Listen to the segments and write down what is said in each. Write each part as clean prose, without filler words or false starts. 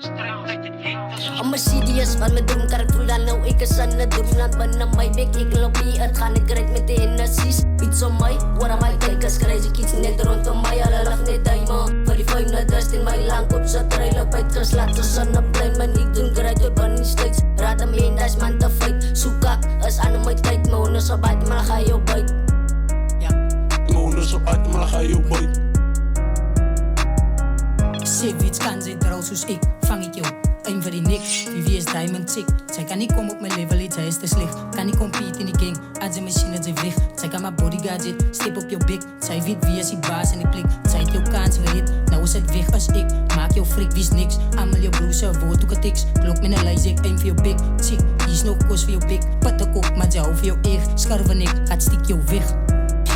I'm a serious van mijn droom, kark voel dan nou ik is aan het droom. Land van my bek, ik loop hier, het gaan ik red met de energies. Iets om my, what am I kijkers, krijg ik iets net rondom my. Alle lach net die man, voor die 5 na dust in my lang op sa trailer. Pijt geslaat, so son op plein, man ik doen gereid door bunny steaks. Raad hem heen, dat is man te fight. Soek ak, is aan my tijd, moon is op uit, maar ga jou buit. Moon is op uit, maar ga jou buit. Savage kan zij trouw zoals ik, vang ik jou. Een voor die niks, wie is diamond chick. Zij kan niet komen op mijn level, zij is te slecht. Kan niet compete in die gang, als een machine ze vliegt. Zij kan mijn bodyguard zit, stip op jouw bik. Zij weet wie is die baas in die plik. Zij heeft jouw kans gered, nou is het weg als ik. Maak jouw freak, wie is niks. Allemaal jouw broers, woord ook het tiks. Klok met een lijst, ik een voor jouw bik. Chick, die is nog kost voor jouw bik. Patte kop, maar jou voor jouw eer. Scherven ik, gaat stiek jou weg.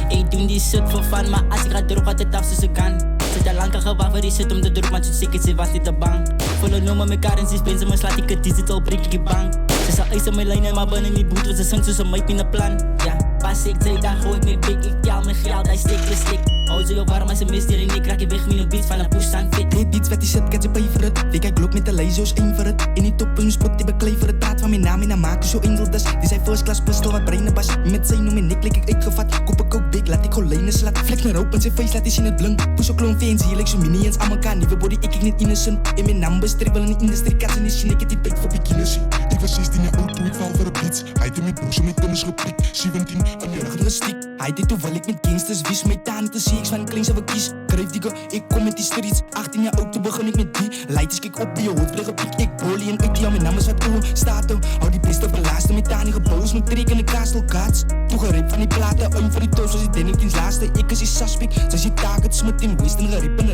Ik doe die shit voor fun, maar als ik ga droog, gaat het af zoals ik kan. Zit al lang kan gewacht voor die shit om te droog, maar zo zeker ze was niet te bang. Volle noemen met currencies, pensen me slaat ik het digital, breek ik je bang. Ze zal eisen mijn lijnen, maar binnen niet boet, want ze zingt zoals een meid in een plan. Ja, pas ik zei, daar gooi ik mee big, ik tel mijn geld, hij steekt de stik. Hou ze jou warm als een mysterie, ik raak je weg met een beat van een push aan fit. Hey beats, wat die shit, kan je pay voor het. Weet ik loop met de lijstjes, één voor het. In die top, een spot, die beklei voor het. Praat van mijn naam en dan maken zo angel dust. Die zijn first class pistol, wat breinen bas. Met zijn noem en ik lik ik uitgevat. Koop ik ook big, laat ik gewoon lijnen slat. Flex naar open, zijn face, laat hij zien het blink. Push ook clone fans, hier like zo minions aan elkaar. Nieuwe body, ik niet innocent. In mijn naam bestrek wel een industrie, katsen is ik heb die tijd voor beginners. Ik was 16 jaar oud toen ik val voor de beats. Hij deed met broers met tennis geprikt. 17 en Rug gestikt. Hij deed toevallig met gangsters, wies mij taan te CX van klinks of kies. Kruif die ik kom met die streets. 18 jaar oud, toen begin ik met die. Lightjes kijk op, je hoofd vliegen piek. Ik bolie en uit die al mijn naam is wat oe. Staten, hou die beste verlaatste met tani geboos. Met treken en castle kaats. Toegerept van die platen, een voor die toos. Zoals die 10 laatste. Ik is die suspect, zoals die target smit in West en gerippen.